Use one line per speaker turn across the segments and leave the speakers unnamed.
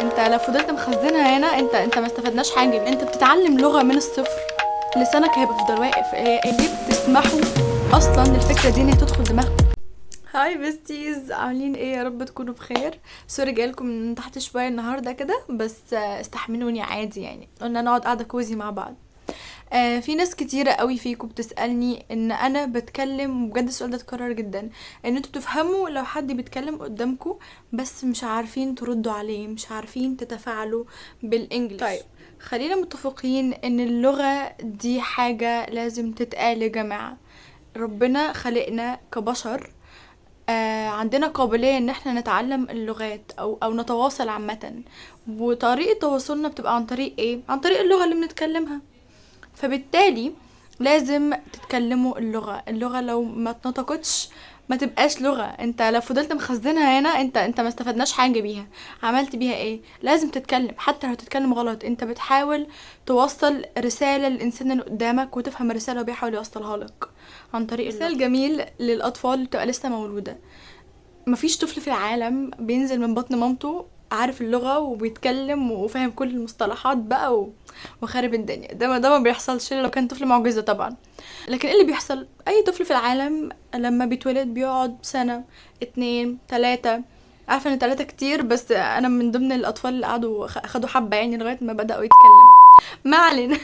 انت لو فضلت مخزنها هنا انت ما استفدناش حاجه. انت بتتعلم لغه من الصفر، لسانك هيبقى يفضل واقف. ليه بتسمحوا اصلا للفكره دي ان هي تدخل دماغكم؟ هاي بيستيز، عاملين ايه؟ يا رب تكونوا بخير. سوري جايلكم من تحت شويه النهارده كده، بس استحملوني عادي، يعني قلنا نقعد قعده كوزي مع بعض. في ناس كتيرة قوي فيكم بتسألني ان انا بتكلم، وبجد السؤال ده اتكرر جدا، ان انتوا بتفهموا لو حد بيتكلم قدامكم بس مش عارفين تردوا عليه، مش عارفين تتفاعلوا بالانجليش. طيب خلينا متفقين ان اللغة دي حاجة لازم تتقال يا جماعة. ربنا خلقنا كبشر، عندنا قابلية ان احنا نتعلم اللغات او نتواصل عامة. وطريقة تواصلنا بتبقى عن طريق ايه؟ عن طريق اللغة اللي بنتكلمها. فبالتالي لازم تتكلموا اللغة لو ما اتنطقتش ما تبقاش لغة. انت لو فضلت مخزنها هنا انت ما استفدناش حاجة بيها. عملت بيها ايه؟ لازم تتكلم، حتى لو تتكلم غلط انت بتحاول توصل رسالة للانسان اللي قدامك، وتفهم الرسالة اللي بيحاول يوصلها لك عن طريق اللغة. مثال جميل للاطفال اللي بتبقى لسه مولودة، مفيش طفل في العالم بينزل من بطن مامته عارف اللغة وبيتكلم وفاهم كل المصطلحات بقى وخارب الدنيا. ده ما بيحصلش الا لو كان طفل معجزة طبعا. لكن ايه اللي بيحصل؟ اي طفل في العالم لما بيتولد بيقعد سنة، 2، 3. عارفة ان 3 كتير، بس انا من ضمن الاطفال اللي قعدوا اخدوا حبة يعني لغاية ما بدأوا يتكلموا. ما علينا.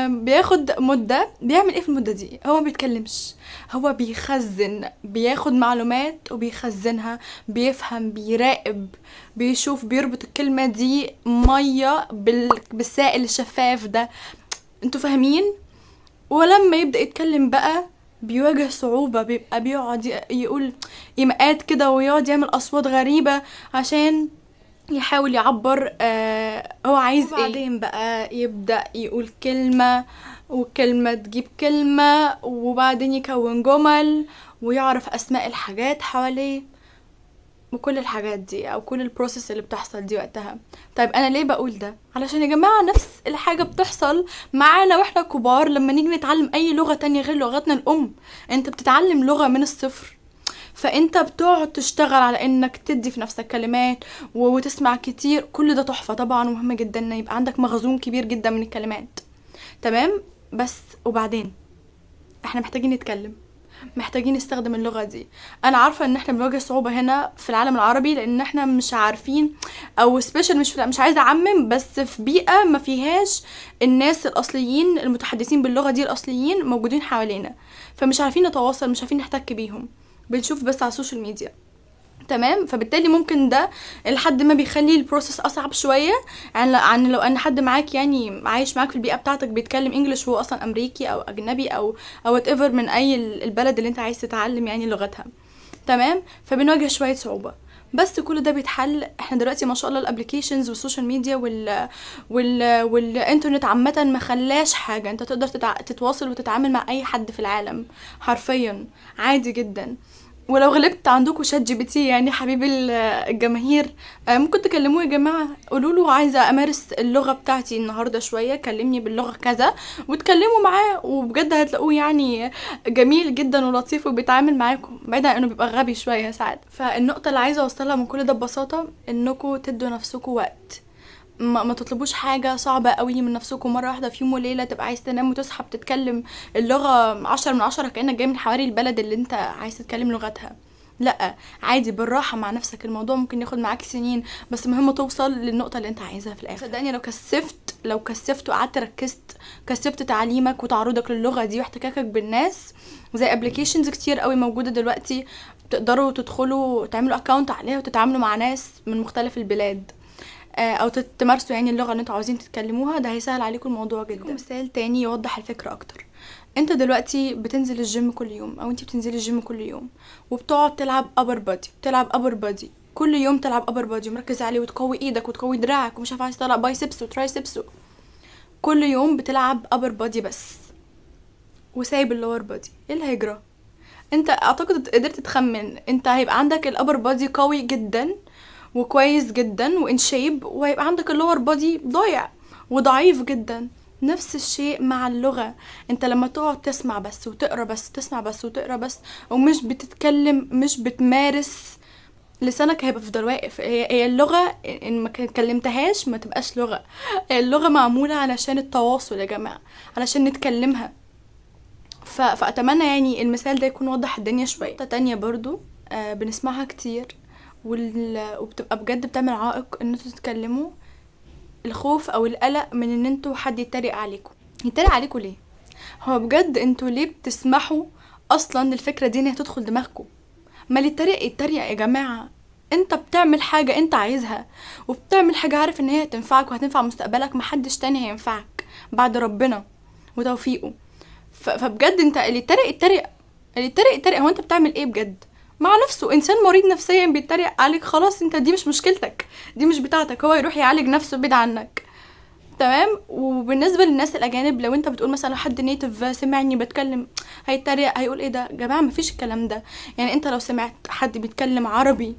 بياخد مدة. بيعمل ايه في المدة دي؟ هو ما بيتكلمش، هو بيخزن، بياخد معلومات وبيخزنها، بيفهم، بيراقب، بيشوف، بيربط الكلمة دي مية بالسائل الشفاف ده. انتوا فاهمين؟ ولما يبدأ يتكلم بقى بيواجه صعوبة، بيبقى بيقعد يقول إيماءات كده، ويقعد يعمل أصوات غريبة عشان يحاول يعبر هو عايز ايه. وبعدين بقى يبدأ يقول كلمة، وكلمة تجيب كلمة، وبعدين يكون جمل، ويعرف اسماء الحاجات حواليه، وكل الحاجات دي او كل البروسيس اللي بتحصل دي وقتها. طيب انا ليه بقول ده؟ علشان يا جماعة نفس الحاجة بتحصل معانا واحنا كبار لما نيجي نتعلم اي لغة تانية غير لغتنا الام. انت بتتعلم لغة من الصفر، فانت بتقعد تشتغل على انك تدي في نفسك كلمات وتسمع كتير. كل ده تحفة طبعا، ومهم جدا ان يبقى عندك مخزون كبير جدا من الكلمات. تمام. بس وبعدين احنا محتاجين نتكلم، محتاجين نستخدم اللغة دي. انا عارفة ان احنا بنواجه صعوبة هنا في العالم العربي، لان احنا مش عارفين، او سبيشال، مش عايزة اعمم، بس في بيئة ما فيهاش الناس الاصليين المتحدثين باللغة دي الاصليين موجودين حوالينا، فمش عارفين نتواصل، مش عارفين نحتك بيهم، بنشوف بس على السوشيال ميديا. تمام. فبالتالي ممكن ده لحد ما بيخلي البروسيس اصعب شويه عن لو ان حد معاك، يعني عايش معاك في البيئه بتاعتك بيتكلم انجلش وهو اصلا امريكي او اجنبي او وات ايفر من اي البلد اللي انت عايز تتعلم يعني لغتها. تمام. فبنواجه شويه صعوبه، بس كل ده بيتحل. احنا دلوقتي ما شاء الله الابلكيشنز والسوشيال ميديا والانترنت عامه ما خلاش حاجه، انت تقدر تتواصل وتتعامل مع اي حد في العالم حرفيا عادي جدا. ولو غلبت عندكم شات جي بي تي، يعني حبيب الجماهير، ممكن تكلموه يا جماعه، قولوا له عايزه امارس اللغه بتاعتي النهارده شويه، كلمني باللغه كذا، وتكلموا معاه، وبجد هتلاقوه يعني جميل جدا ولطيف وبيتعامل معاكم، بعيدا عن انه بيبقى غبي شويه ساعات. فالنقطه اللي عايزه اوصلها من كل ده ببساطه انكم تدوا نفسكم وقت. ما تطلبوش حاجة صعبة قوي من نفسكم مرة واحدة في يوم وليلة تبقى عايز تنام وتصحى بتتكلم اللغة 10 من 10 كأنك جاي من حواري البلد اللي انت عايز تتكلم لغتها. لا، عادي، بالراحة مع نفسك. الموضوع ممكن ياخد معاك سنين، بس مهم توصل للنقطة اللي انت عايزها في الاخر. صدقني لو كثفت وقعدت ركزت، كثفت تعليمك وتعرضك للغة دي واحتكاكك بالناس، زي ابلكيشنز كتير قوي موجودة دلوقتي تقدروا تدخلوا تعملوا اكاونت عليها وتتعاملوا مع ناس من مختلف البلاد، او تمارسوا يعني اللغه اللي انتوا عاوزين تتكلموها. ده هيسهل عليكم الموضوع جدا. مثال تاني يوضح الفكره اكتر. انت دلوقتي بتنزل الجيم كل يوم، او انت بتنزلي الجيم كل يوم، وبتقعد تلعب ابر بادي كل يوم، تلعب ابر بادي ومركز عليه، وتقوي ايدك وتقوي دراعك، ومش عارفه عايز تطلع بايسبس وترايسبس. كل يوم بتلعب ابر بادي بس، وسايب اللور بادي. ايه اللي هيجرى؟ انت اعتقد قدرت تخمن، انت هيبقى عندك الابر بادي قوي جدا وكويس جدا وان شيب، وهيبقى عندك اللور بادي ضايع وضعيف جدا. نفس الشيء مع اللغة. انت لما تقعد تسمع بس وتقرا بس، تسمع بس وتقرا بس، ومش بتتكلم، مش بتمارس، لسانك هيفضل واقف. هي اللغة ان ما كلمتهاش ما تبقاش لغة. هي اللغة معمولة علشان التواصل يا جماعة، علشان نتكلمها. فأتمنى يعني المثال ده يكون وضح الدنيا شوية. نقطة تانية برضو بنسمعها كتير وبتبقى بجد بتعمل عائق ان انتوا تتكلموا: الخوف او القلق من ان انتوا حد يتريق عليكم. يتريق عليكم ليه؟ هو بجد انتوا ليه بتسمحوا اصلا الفكرة دي انها تدخل دماغكم؟ ما اللي يتريق يا جماعة. انت بتعمل حاجة انت عايزها، وبتعمل حاجة عارف ان هي هتنفعك وهتنفع مستقبلك، محدش تاني هينفعك بعد ربنا وتوفيقه. فبجد انت اللي يتريق يتريق. هو انت بتعمل ايه بجد؟ مع نفسه انسان مريض نفسيا بيتريق عليك، خلاص انت دي مش مشكلتك، دي مش بتاعتك، هو يروح يعالج نفسه بعيد عنك. تمام. وبالنسبه للناس الاجانب، لو انت بتقول مثلا حد نيتيف سمعني بتكلم هيتريق، هيقول ايه ده يا جماعه؟ مفيش الكلام ده. يعني انت لو سمعت حد بيتكلم عربي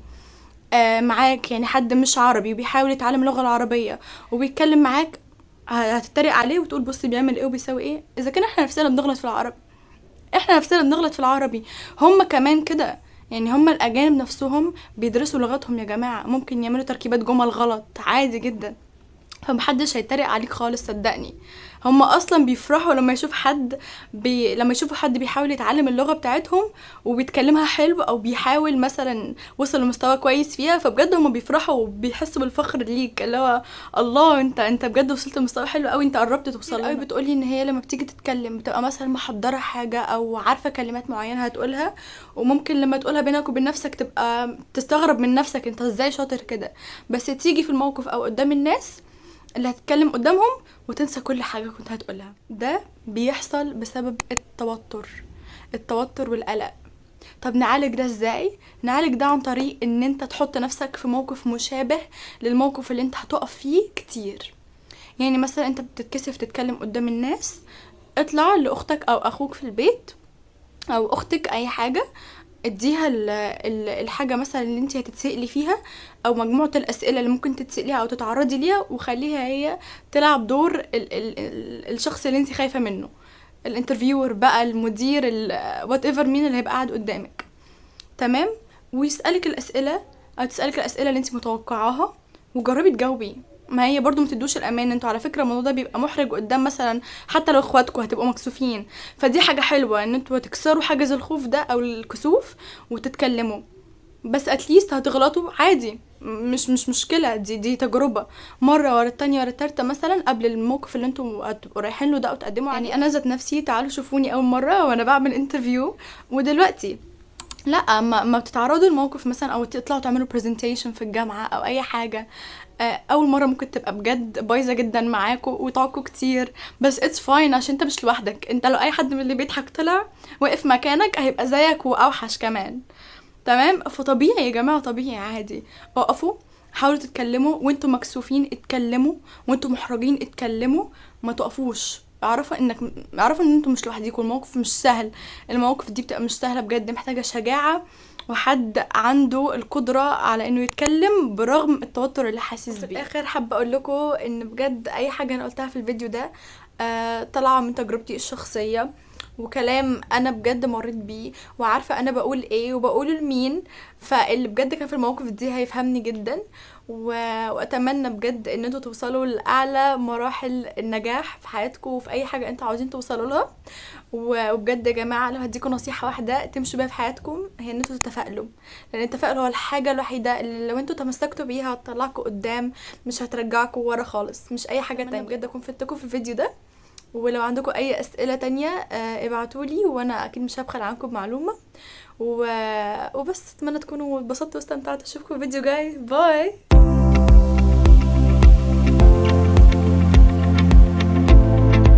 معاك، يعني حد مش عربي وبيحاول يتعلم اللغه العربيه وبيتكلم معاك، هتتريق عليه وتقول بص بيعمل ايه وبيسوي ايه؟ اذا كان احنا نفسنا بنغلط في العربي، احنا نفسنا بنغلط في العربي، هم كمان كده. يعني هم الاجانب نفسهم بيدرسوا لغتهم يا جماعه، ممكن يعملوا تركيبات جمل غلط عادي جدا، فمحدش هيتريق عليك خالص صدقني. هم اصلا بيفرحوا لما يشوف حد لما يشوفوا حد بيحاول يتعلم اللغه بتاعتهم وبيتكلمها حلو، او بيحاول مثلا وصل لمستوى كويس فيها، فبجد هم بيفرحوا وبيحسوا بالفخر ليك، اللي هو الله انت بجد وصلت لمستوى حلو قوي، انت قربت توصل قوي. بتقولي ان هي لما بتيجي تتكلم بتبقى مثلا محضره حاجه او عارفه كلمات معينه هتقولها، وممكن لما تقولها بينك وبين نفسك تبقى تستغرب من نفسك انت ازاي شاطر كده، بس تيجي في الموقف او قدام الناس اللي هتتكلم قدامهم وتنسى كل حاجة كنت هتقولها. ده بيحصل بسبب التوتر والقلق. طب نعالج ده ازاي؟ نعالج ده عن طريق ان انت تحط نفسك في موقف مشابه للموقف اللي انت هتقف فيه كتير. يعني مثلا انت بتتكسف تتكلم قدام الناس، اطلع لاختك او اخوك في البيت او اختك اي حاجة، اديها الحاجة مثلا اللي انت هتتسألي فيها، او مجموعة الاسئلة اللي ممكن تتسأليها او تتعرضي ليها، وخليها هي تلعب دور الشخص اللي انت خايفة منه، الانترفيور بقى، المدير، وات ايفر، مين اللي هيبقى قاعد قدامك. تمام. ويسألك الاسئلة او تسألك الاسئلة اللي انت متوقعاها، وجربي تجاوبي. ما هي برضو متدوش الامان. انتوا على فكره الموضوع ده بيبقى محرج قدام مثلا حتى لو اخواتكم هتبقوا مكسوفين، فدي حاجه حلوه ان انتوا تكسروا حاجز الخوف ده او الكسوف وتتكلموا. بس اتليست هتغلطوا عادي، مش مشكله، دي تجربه، مره ورا التانية ورا التالتة مثلا قبل الموقف اللي انتوا هتبقوا رايحين له ده او تقدموا عليه. يعني انا ذات نفسي تعالوا شوفوني اول مره وانا بعمل انترفيو ودلوقتي، لا ما بتتعرضوا لموقف مثلا او تطلعوا تعملوا برزنتيشن في الجامعه او اي حاجه، اول مره ممكن تبقى بجد بايظه جدا معاكوا وتعكوا كتير، بس اتس فاين عشان انت مش لوحدك. انت لو اي حد من اللي بيضحك طلع وقف مكانك هيبقى زيك واوحش كمان. تمام. فطبيعي يا جماعه، طبيعي عادي. اقفوا، حاولوا تتكلموا وانتوا مكسوفين، اتكلموا وانتوا محرجين، اتكلموا، ما تقفوش. اعرفوا ان انتوا مش لوحديكوا، الموقف مش سهل، المواقف دي بتبقى مش سهله بجد، محتاجه شجاعه وحد عنده القدرة على انه يتكلم برغم التوتر اللي حاسس بيه. في الاخر حابة اقول لكم ان بجد اي حاجة انا قلتها في الفيديو ده طالعة من تجربتي الشخصية، وكلام انا بجد مريت بيه، وعارفة انا بقول ايه وبقوله لمين، فاللي بجد كان في الموقف دي هيفهمني جدا. واتمنى بجد ان انتوا توصلوا لاعلى مراحل النجاح في حياتكم وفي اي حاجة انتوا عاوزين توصلوا لها. وبجد يا جماعه لو هديكم نصيحه واحده تمشوا بيها في حياتكم، هي ان انتوا تتفائلوا، لان التفاؤل هو الحاجه الوحيده اللي لو انتوا تمسكتوا بيها هتطلعكم قدام، مش هترجعكم ورا خالص، مش اي حاجه تانية. بجد اكون فدتكم في الفيديو ده، ولو عندكم اي اسئله تانية ابعتولي وانا اكيد مش هبخل عنكم بمعلومه. وبس اتمنى تكونوا اتبسطتوا واستمتعتوا. اشوفكم في فيديو جاي. باي.